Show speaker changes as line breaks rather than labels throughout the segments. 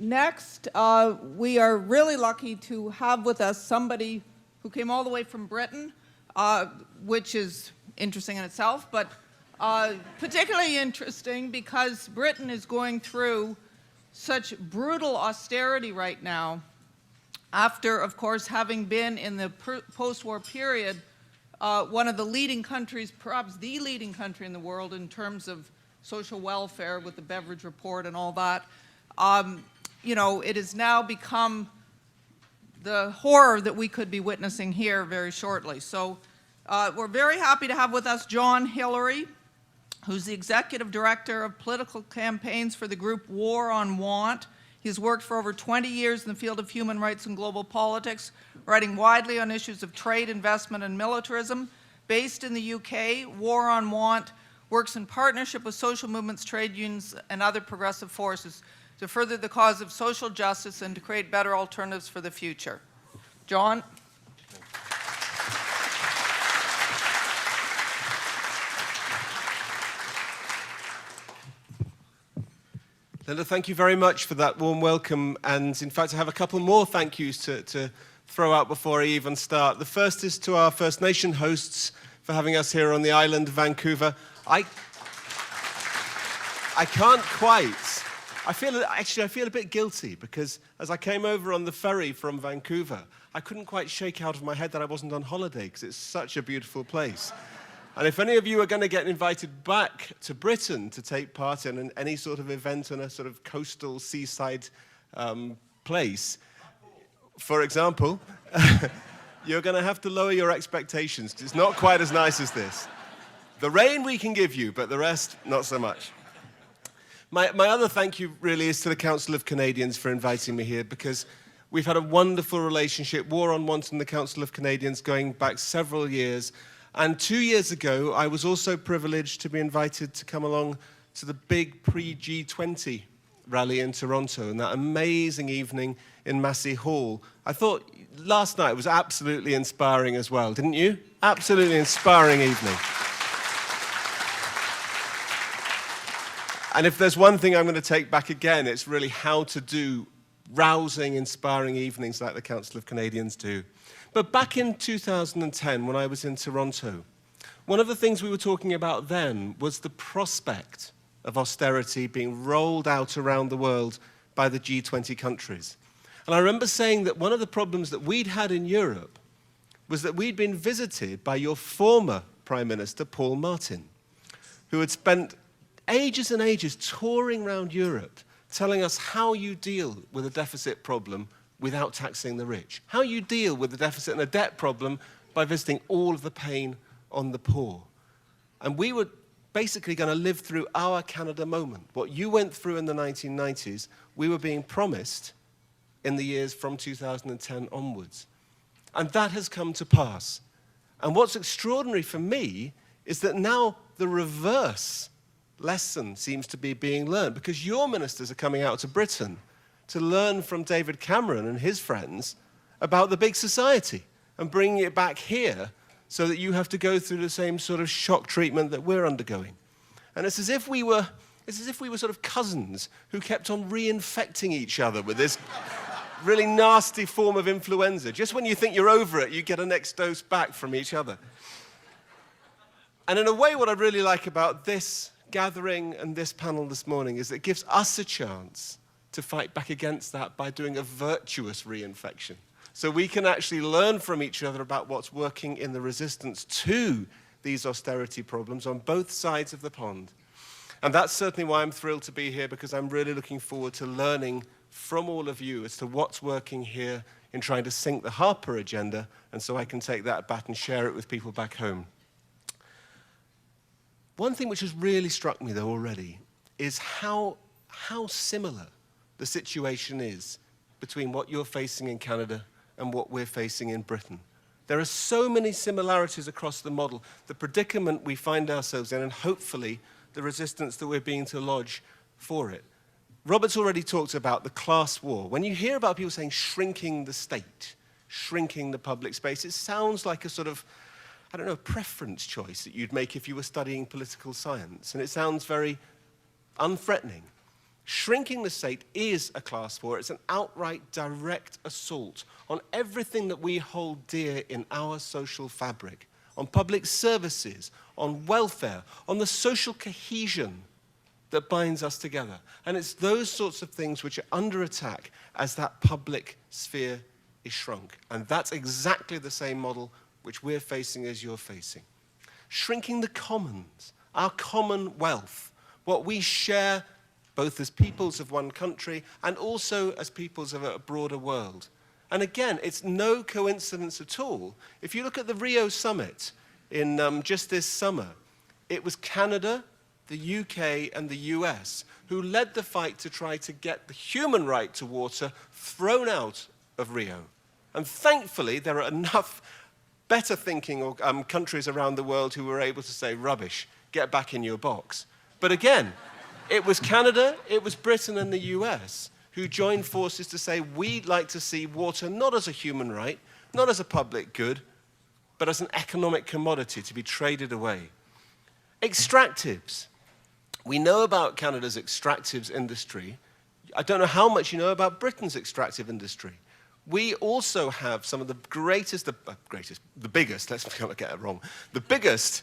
Next, we are really lucky to have with us somebody who came all the way from Britain, which is interesting in itself, but particularly interesting because Britain is going through such brutal austerity right now after, of course, having been in the post-war period one of the leading countries, perhaps the leading country in the world in terms of social welfare with the Beveridge Report and all that. You know, it has now become the horror that we could be witnessing here very shortly. So we're very happy to have with us John Hilary, who's the Executive Director of Political Campaigns for the group War on Want. He's worked for over 20 years in the field of human rights and global politics, writing widely on issues of trade, investment, and militarism. Based in the UK, War on Want works in partnership with social movements, trade unions, and other progressive forces to further the cause of social justice and to create better alternatives for the future. John?
Linda, thank you very much for that warm welcome. And in fact, I have a couple more thank yous to throw out before I even start. The first is to our First Nation hosts for having us here on the island of Vancouver. I can't quite. I feel a bit guilty because as I came over on the ferry from Vancouver, I couldn't quite shake out of my head that I wasn't on holiday because it's such a beautiful place. And if any of you are going to get invited back to Britain to take part in any sort of event in a sort of coastal seaside place, for example, you're going to have to lower your expectations because it's not quite as nice as this. The rain we can give you, but the rest, not so much. My other thank you really is to the Council of Canadians for inviting me here because we've had a wonderful relationship, War on Want and the Council of Canadians, going back several years. And 2 years ago, I was also privileged to be invited to come along to the big pre-G20 rally in Toronto and that amazing evening in Massey Hall. I thought last night was absolutely inspiring as well, didn't you? Absolutely inspiring evening. And if there's one thing I'm going to take back again, it's really how to do rousing, inspiring evenings like the Council of Canadians do. But back in 2010, when I was in Toronto, one of the things we were talking about then was the prospect of austerity being rolled out around the world by the G20 countries. And I remember saying that one of the problems that we'd had in Europe was that we'd been visited by your former Prime Minister, Paul Martin, who had spent ages and ages touring around Europe telling us how you deal with a deficit problem without taxing the rich, how you deal with the deficit and a debt problem by visiting all of the pain on the poor. And we were basically going to live through our Canada moment. What you went through in the 1990s, we were being promised in the years from 2010 onwards. And that has come to pass. And what's extraordinary for me is that now the reverse lesson seems to be being learned because your ministers are coming out to Britain to learn from David Cameron and his friends about the big society and bringing it back here so that you have to go through the same sort of shock treatment that we're undergoing. And it's as if we were sort of cousins who kept on reinfecting each other with this really nasty form of influenza. Just when you think you're over it, you get a next dose back from each other. And in a way, what I really like about this gathering and this panel this morning is it gives us a chance to fight back against that by doing a virtuous reinfection. So we can actually learn from each other about what's working in the resistance to these austerity problems on both sides of the pond. And that's certainly why I'm thrilled to be here, because I'm really looking forward to learning from all of you as to what's working here in trying to sink the Harper Agenda, and so I can take that back and share it with people back home. One thing which has really struck me, though, already is how similar the situation is between what you're facing in Canada and what we're facing in Britain. There are so many similarities across the model, the predicament we find ourselves in, and hopefully the resistance that we're being to lodge for it. Robert's already talked about the class war. When you hear about people saying shrinking the state, shrinking the public space, it sounds like a sort of, I don't know, preference choice that you'd make if you were studying political science. And it sounds very unthreatening. Shrinking the state is a class war. It's an outright direct assault on everything that we hold dear in our social fabric, on public services, on welfare, on the social cohesion that binds us together. And it's those sorts of things which are under attack as that public sphere is shrunk. And that's exactly the same model which we're facing as you're facing. Shrinking the commons, our common wealth, what we share both as peoples of one country and also as peoples of a broader world. And again, it's no coincidence at all. If you look at the Rio summit in just this summer, it was Canada, the UK, and the US who led the fight to try to get the human right to water thrown out of Rio. And thankfully, there are enough better thinking countries around the world who were able to say, rubbish, get back in your box. But again, it was Canada, it was Britain and the US who joined forces to say, we'd like to see water not as a human right, not as a public good, but as an economic commodity to be traded away. Extractives. We know about Canada's extractives industry. I don't know how much you know about Britain's extractive industry. We also have some of the biggest, let's not get it wrong, the biggest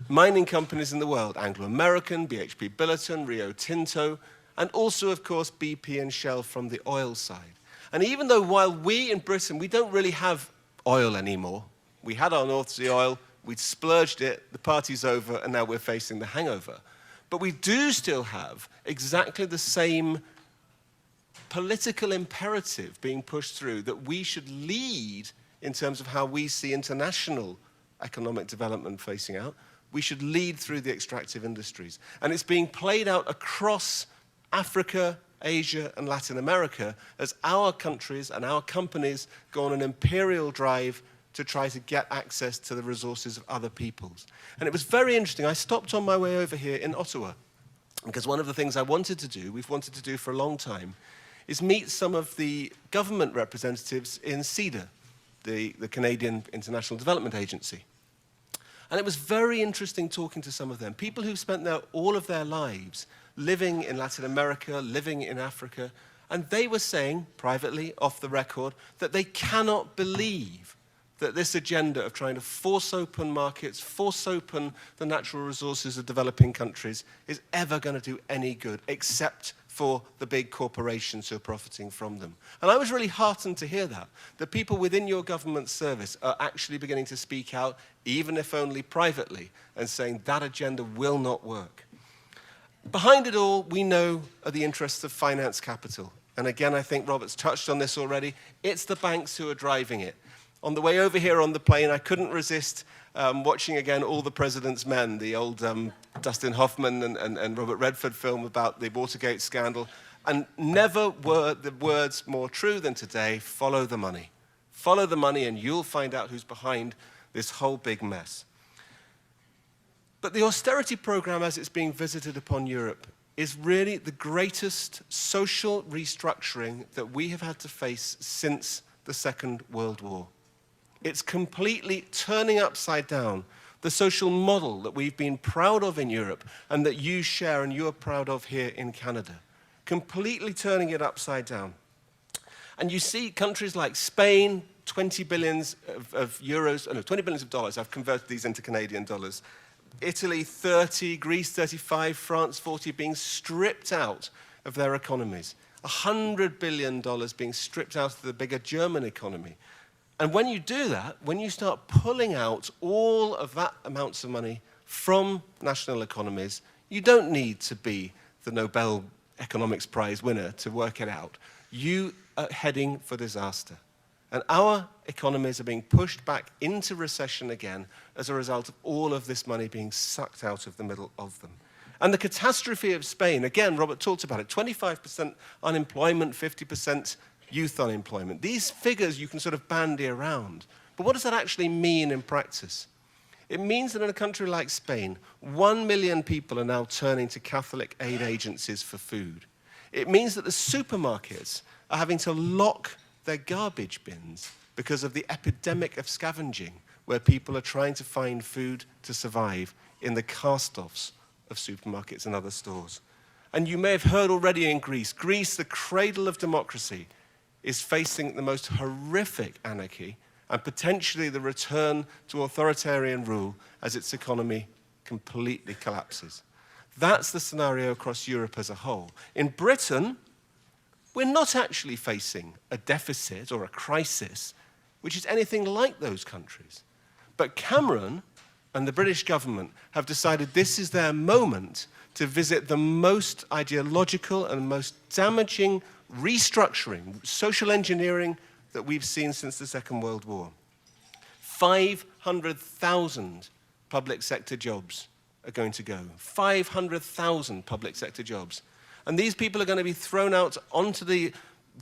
mining companies in the world, Anglo-American, BHP Billiton, Rio Tinto, and also, of course, BP and Shell from the oil side. And even though while we in Britain, we don't really have oil anymore, we had our North Sea oil, we'd splurged it, the party's over, and now we're facing the hangover. But we do still have exactly the same political imperative being pushed through that we should lead in terms of how we see international economic development facing out. We should lead through the extractive industries. And it's being played out across Africa, Asia, and Latin America as our countries and our companies go on an imperial drive to try to get access to the resources of other peoples. And it was very interesting. I stopped on my way over here in Ottawa because one of the things I wanted to do, we've wanted to do for a long time, is meet some of the government representatives in CEDA, the Canadian International Development Agency. And it was very interesting talking to some of them, people who've spent all of their lives living in Latin America, living in Africa, and they were saying, privately, off the record, that they cannot believe that this agenda of trying to force open markets, force open the natural resources of developing countries is ever going to do any good, except for the big corporations who are profiting from them. And I was really heartened to hear that people within your government service are actually beginning to speak out, even if only privately, and saying that agenda will not work. Behind it all, we know are the interests of finance capital. And again, I think Robert's touched on this already. It's the banks who are driving it. On the way over here on the plane, I couldn't resist watching again All the President's Men, the old Dustin Hoffman and Robert Redford film about the Watergate scandal. And never were the words more true than today, follow the money. Follow the money and you'll find out who's behind this whole big mess. But the austerity program as it's being visited upon Europe is really the greatest social restructuring that we have had to face since the Second World War. It's completely turning upside down the social model that we've been proud of in Europe and that you share and you're proud of here in Canada. Completely turning it upside down. And you see countries like Spain, 20 billions of euros, no, 20 billions of dollars, I've converted these into Canadian dollars. Italy, 30, Greece, 35, France, 40, being stripped out of their economies. $100 billion being stripped out of the bigger German economy. And when you do that, when you start pulling out all of that amounts of money from national economies, you don't need to be the Nobel Economics Prize winner to work it out. You are heading for disaster. And our economies are being pushed back into recession again as a result of all of this money being sucked out of the middle of them. And the catastrophe of Spain, again, Robert talked about it, 25% unemployment, 50% youth unemployment. These figures you can sort of bandy around. But what does that actually mean in practice? It means that in a country like Spain, 1 million people are now turning to Catholic aid agencies for food. It means that the supermarkets are having to lock their garbage bins because of the epidemic of scavenging, where people are trying to find food to survive in the cast-offs of supermarkets and other stores. And you may have heard already in Greece, the cradle of democracy, is facing the most horrific anarchy and potentially the return to authoritarian rule as its economy completely collapses. That's the scenario across Europe as a whole. In Britain, we're not actually facing a deficit or a crisis which is anything like those countries. But Cameron and the British government have decided this is their moment to visit the most ideological and most damaging restructuring, social engineering that we've seen since the Second World War. 500,000 public sector jobs are going to go. 500,000 public sector jobs. And these people are going to be thrown out onto the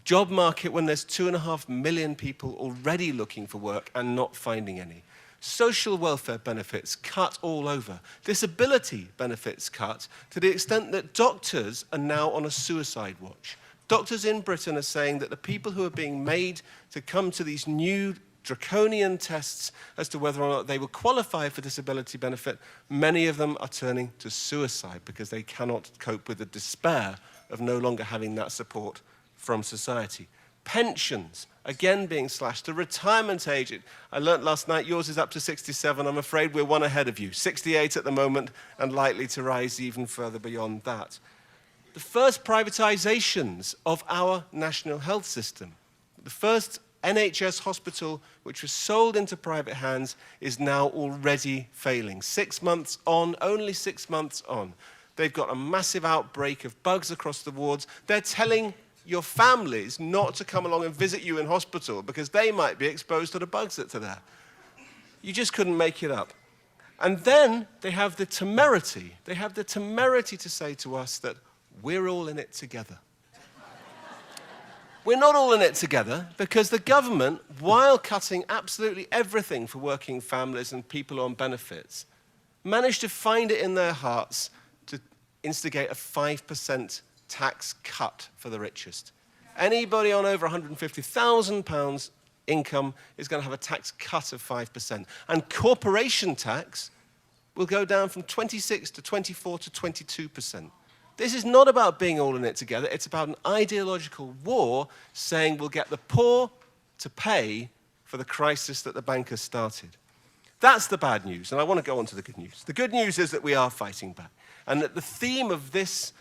job market when there's 2.5 million people already looking for work and not finding any. Social welfare benefits cut all over. Disability benefits cut to the extent that doctors are now on a suicide watch. Doctors in Britain are saying that the people who are being made to come to these new draconian tests as to whether or not they will qualify for disability benefit, many of them are turning to suicide because they cannot cope with the despair of no longer having that support from society. Pensions, again being slashed. The retirement age, I learnt last night, yours is up to 67. I'm afraid we're one ahead of you. 68 at the moment and likely to rise even further beyond that. The first privatizations of our national health system. The first NHS hospital, which was sold into private hands, is now already failing. 6 months on, only 6 months on. They've got a massive outbreak of bugs across the wards. They're telling your families not to come along and visit you in hospital because they might be exposed to the bugs that are there. You just couldn't make it up. And then they have the temerity. They have the temerity to say to us that we're all in it together. We're not all in it together because the government, while cutting absolutely everything for working families and people on benefits, managed to find it in their hearts to instigate a 5% tax cut for the richest. Anybody on over £150,000 income is going to have a tax cut of 5%. And corporation tax will go down from 26 to 24 to 22%. This is not about being all in it together. It's about an ideological war saying we'll get the poor to pay for the crisis that the bankers started. That's the bad news, and I want to go on to the good news. The good news is that we are fighting back, and that the theme of this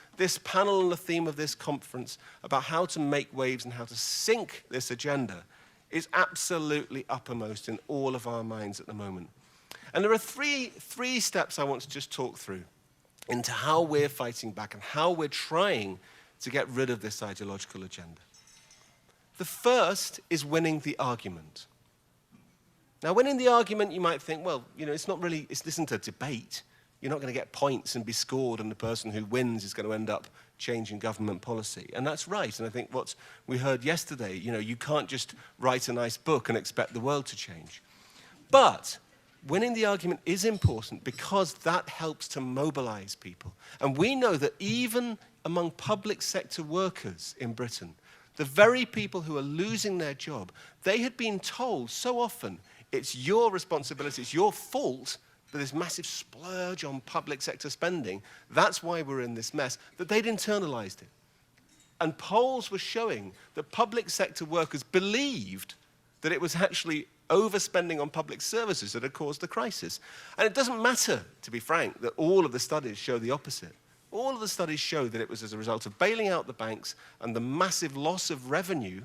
panel and the theme of this conference about how to make waves and how to sink this agenda is absolutely uppermost in all of our minds at the moment. And there are three steps I want to just talk through into how we're fighting back and how we're trying to get rid of this ideological agenda. The first is winning the argument. Now, winning the argument, you might think, well, this isn't a debate. You're not going to get points and be scored, and the person who wins is going to end up changing government policy. And that's right. And I think what we heard yesterday, you can't just write a nice book and expect the world to change. But winning the argument is important because that helps to mobilize people. And we know that even among public sector workers in Britain, the very people who are losing their job, they had been told so often, it's your responsibility, it's your fault that this massive splurge on public sector spending, that's why we're in this mess, that they'd internalized it. And polls were showing that public sector workers believed that it was actually overspending on public services that had caused the crisis. And it doesn't matter, to be frank, that all of the studies show the opposite. All of the studies show that it was as a result of bailing out the banks and the massive loss of revenue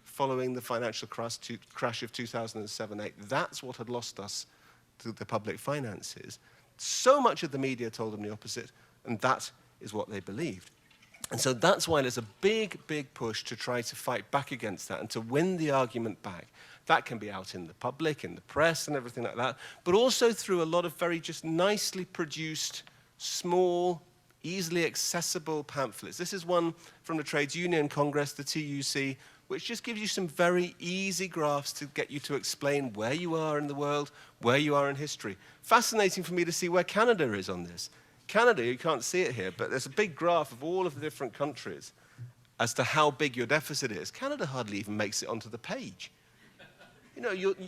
following the financial crash of 2007-8. That's what had lost us to the public finances. So much of the media told them the opposite, and that is what they believed. And so that's why there's a big, big push to try to fight back against that and to win the argument back. That can be out in the public, in the press, and everything like that, but also through a lot of very just nicely produced, small, easily accessible pamphlets. This is one from the Trades Union Congress, the TUC, which just gives you some very easy graphs to get you to explain where you are in the world, where you are in history. Fascinating for me to see where Canada is on this. Canada, you can't see it here, but there's a big graph of all of the different countries as to how big your deficit is. Canada hardly even makes it onto the page.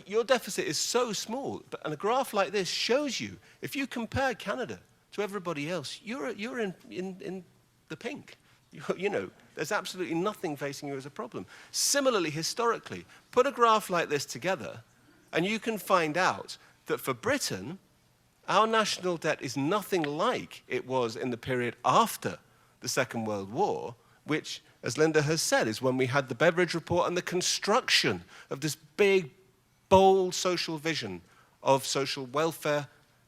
Your deficit is so small, and a graph like this shows you, if you compare Canada to everybody else, you're in the pink. You know, there's absolutely nothing facing you as a problem. Similarly, historically, put a graph like this together, and you can find out that for Britain, our national debt is nothing like it was in the period after the Second World War, which, as Linda has said, is when we had the Beveridge Report and the construction of this big, bold social vision of social welfare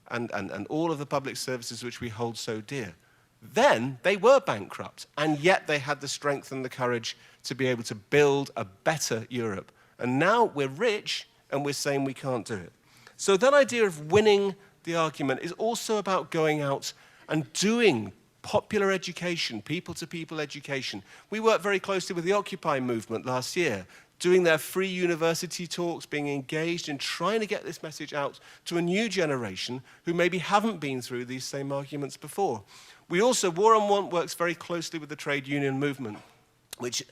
and all of the public services which we hold so dear. Then they were bankrupt, and yet they had the strength and the courage to be able to build a better Europe. And now we're rich, and we're saying we can't do it. So that idea of winning the argument is also about going out and doing popular education, people-to-people education. We worked very closely with the Occupy movement last year, doing their free university talks, being engaged in trying to get this message out to a new generation who maybe haven't been through these same arguments before. We also, War on Want works very closely with the trade union movement, which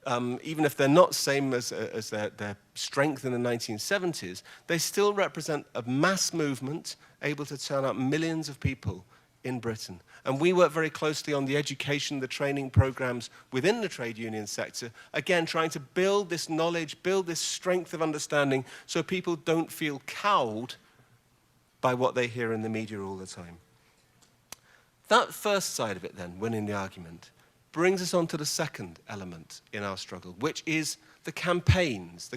even if they're not same as their strength in the 1970s, they still represent a mass movement able to turn out millions of people in Britain. And we work very closely on the education, the training programs within the trade union sector, again, trying to build this knowledge, build this strength of understanding so people don't feel cowed by what they hear in the media all the time. That first side of it then, winning the argument, brings us on to the second element in our struggle, which is the campaigns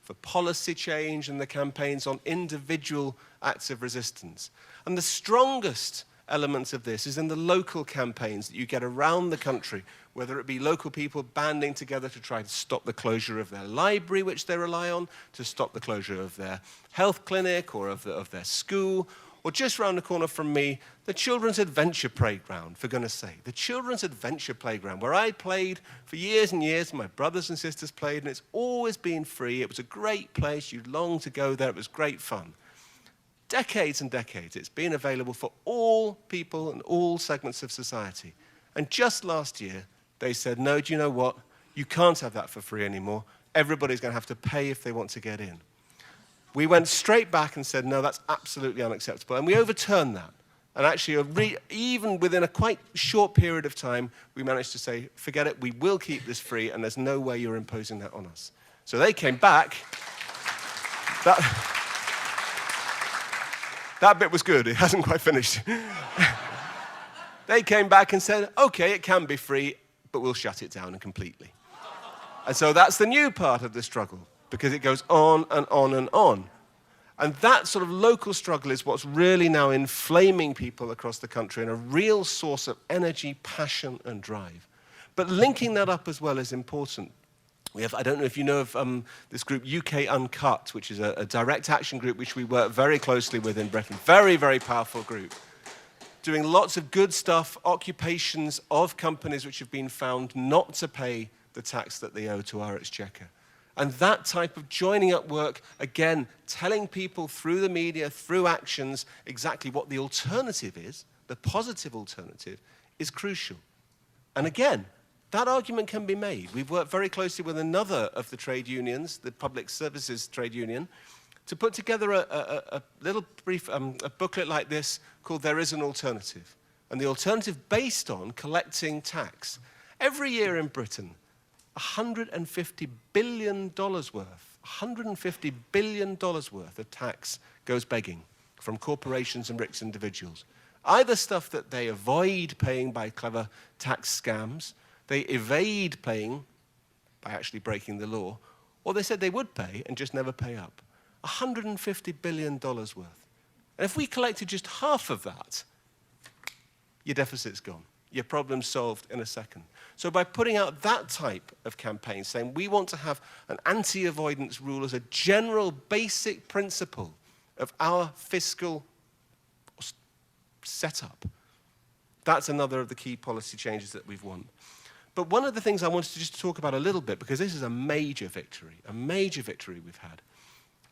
for policy change and the campaigns on individual acts of resistance. And the strongest elements of this is in the local campaigns that you get around the country, whether it be local people banding together to try to stop the closure of their library, which they rely on, to stop the closure of their health clinic or of their school, or just round the corner from me, the Children's Adventure Playground, for goodness sake. The Children's Adventure Playground, where I played for years and years, my brothers and sisters played, and it's always been free. It was a great place. You'd long to go there. It was great fun. Decades and decades, it's been available for all people and all segments of society. And just last year, they said, no, do you know what? You can't have that for free anymore. Everybody's going to have to pay if they want to get in. We went straight back and said, no, that's absolutely unacceptable. And we overturned that. And actually, even within a quite short period of time, we managed to say, forget it, we will keep this free, and there's no way you're imposing that on us. So they came back. That bit was good. It hasn't quite finished. They came back and said, okay, it can be free, but we'll shut it down completely. And so that's the new part of the struggle, because it goes on and on and on. And that sort of local struggle is what's really now inflaming people across the country and a real source of energy, passion, and drive. But linking that up as well is important. We have, I don't know if you know of this group UK Uncut, which is a direct action group which we work very closely with in Britain. Very, very powerful group. Doing lots of good stuff, occupations of companies which have been found not to pay the tax that they owe to our exchequer. And that type of joining up work, again, telling people through the media, through actions, exactly what the alternative is, the positive alternative, is crucial. And again, that argument can be made. We've worked very closely with another of the trade unions, the Public Services Trade Union, to put together a little brief a booklet like this called There Is an Alternative. And the alternative based on collecting tax. Every year in Britain, $150 billion worth of tax goes begging from corporations and rich individuals. Either stuff that they avoid paying by clever tax scams, they evade paying by actually breaking the law, or they said they would pay and just never pay up. $150 billion worth. And if we collected just half of that, your deficit's gone. Your problem's solved in a second. So by putting out that type of campaign, saying we want to have an anti-avoidance rule as a general basic principle of our fiscal setup, that's another of the key policy changes that we've won. But one of the things I wanted to just talk about a little bit, because this is a major victory we've had,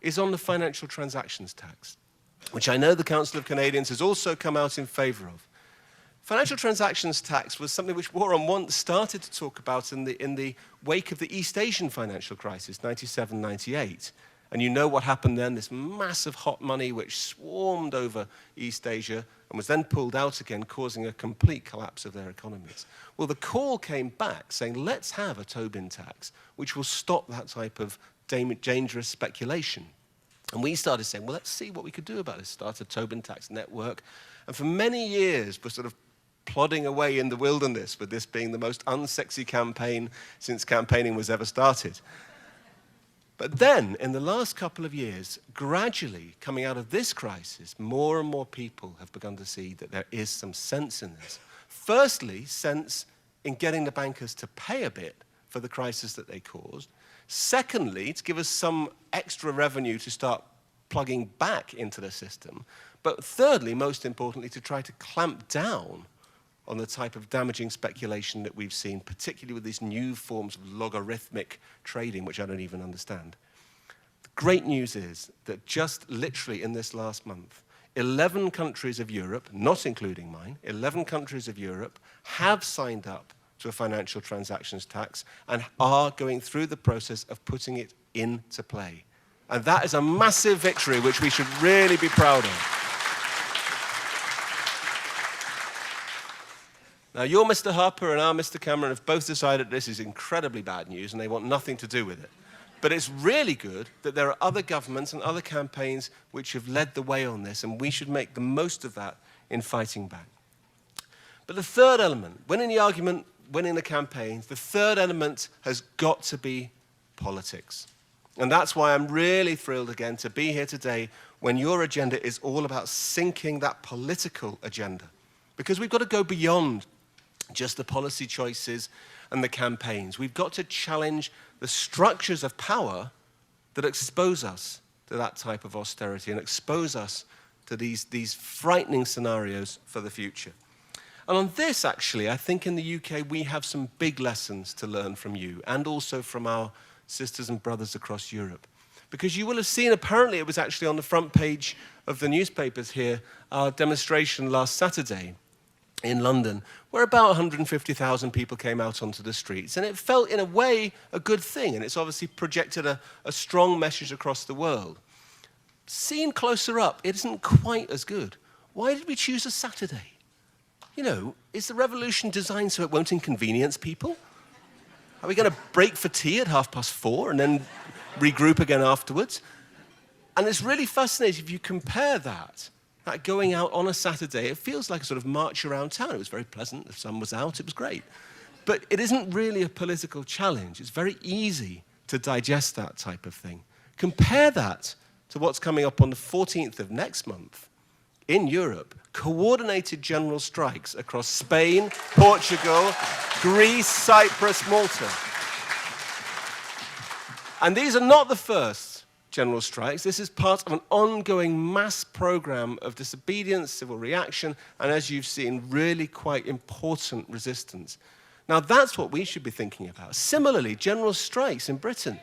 is on the financial transactions tax, which I know the Council of Canadians has also come out in favour of. Financial transactions tax was something which War on Want started to talk about in the wake of the East Asian financial crisis, 97-98. And you know what happened then, this massive hot money which swarmed over East Asia and was then pulled out again, causing a complete collapse of their economies. Well, the call came back saying, let's have a Tobin tax, which will stop that type of dangerous speculation. And we started saying, well, let's see what we could do about this. Start a Tobin tax network. And for many years, we're sort of plodding away in the wilderness with this being the most unsexy campaign since campaigning was ever started. But then, in the last couple of years, gradually coming out of this crisis, more and more people have begun to see that there is some sense in this. Firstly, sense in getting the bankers to pay a bit for the crisis that they caused. Secondly, to give us some extra revenue to start plugging back into the system. But thirdly, most importantly, to try to clamp down on the type of damaging speculation that we've seen, particularly with these new forms of logarithmic trading, which I don't even understand. The great news is that just literally in this last month, 11 countries of Europe, not including mine, 11 countries of Europe have signed up to a financial transactions tax and are going through the process of putting it into play. And that is a massive victory which we should really be proud of. Now, your Mr. Harper and our Mr. Cameron have both decided this is incredibly bad news and they want nothing to do with it. But it's really good that there are other governments and other campaigns which have led the way on this, and we should make the most of that in fighting back. But the third element, winning the argument, winning the campaigns, the third element has got to be politics. And that's why I'm really thrilled again to be here today when your agenda is all about syncing that political agenda. Because we've got to go beyond just the policy choices and the campaigns. We've got to challenge the structures of power that expose us to that type of austerity and expose us to these frightening scenarios for the future. And on this, actually, I think in the UK we have some big lessons to learn from you and also from our sisters and brothers across Europe. Because you will have seen, apparently it was actually on the front page of the newspapers here, our demonstration last Saturday in London, where about 150,000 people came out onto the streets. And it felt, in a way, a good thing. And it's obviously projected a strong message across the world. Seen closer up, it isn't quite as good. Why did we choose a Saturday? You know, is the revolution designed so it won't inconvenience people? Are we going to break for tea at 4:30 and then regroup again afterwards? And it's really fascinating if you compare that going out on a Saturday. It feels like a sort of march around town. It was very pleasant. The sun was out. It was great. But it isn't really a political challenge. It's very easy to digest that type of thing. Compare that to what's coming up on the 14th of next month in Europe. Coordinated general strikes across Spain, Portugal, Greece, Cyprus, Malta. And these are not the first general strikes. This is part of an ongoing mass program of disobedience, civil reaction, and as you've seen, really quite important resistance. Now, that's what we should be thinking about. Similarly, general strikes in Britain.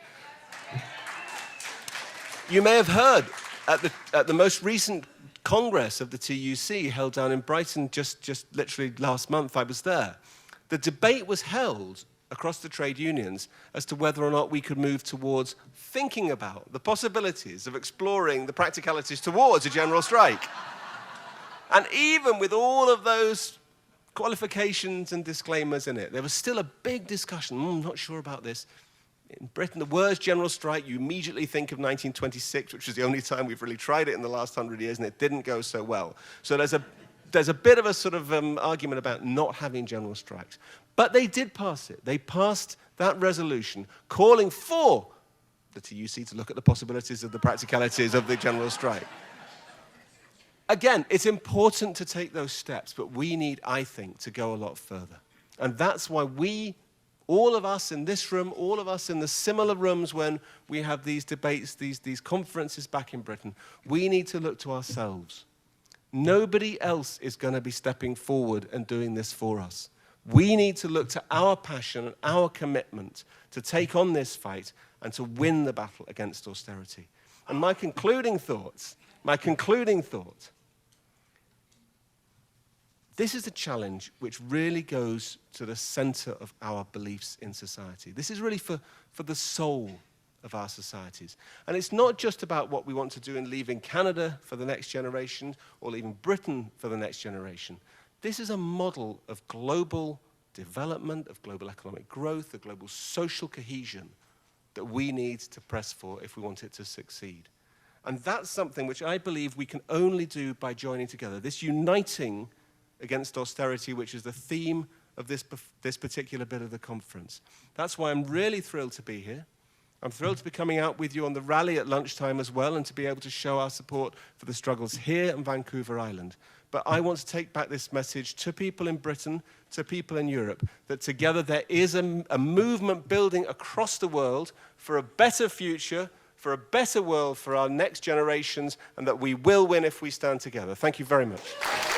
You may have heard at the most recent Congress of the TUC held down in Brighton just literally last month. I was there. The debate was held across the trade unions as to whether or not we could move towards thinking about the possibilities of exploring the practicalities towards a general strike. And even with all of those qualifications and disclaimers in it, there was still a big discussion. Not sure about this. In Britain, the words general strike, you immediately think of 1926, which was the only time we've really tried it in the last 100 years, and it didn't go so well. So there's a bit of a sort of argument about not having general strikes. But they did pass it. They passed that resolution calling for the TUC to look at the possibilities of the practicalities of the general strike. Again, it's important to take those steps, but we need, I think, to go a lot further. And that's why all of us in this room, all of us in the similar rooms when we have these debates, these conferences back in Britain, we need to look to ourselves. Nobody else is going to be stepping forward and doing this for us. We need to look to our passion and our commitment to take on this fight and to win the battle against austerity. And my concluding thought, this is a challenge which really goes to the center of our beliefs in society. This is really for the soul of our societies. And it's not just about what we want to do in leaving Canada for the next generation or leaving Britain for the next generation. This is a model of global development, of global economic growth, of global social cohesion that we need to press for if we want it to succeed. And that's something which I believe we can only do by joining together. This uniting against austerity, which is the theme of this particular bit of the conference. That's why I'm really thrilled to be here. I'm thrilled to be coming out with you on the rally at lunchtime as well and to be able to show our support for the struggles here on Vancouver Island. But I want to take back this message to people in Britain, to people in Europe, that together there is a movement building across the world for a better future, for a better world for our next generations, and that we will win if we stand together. Thank you very much.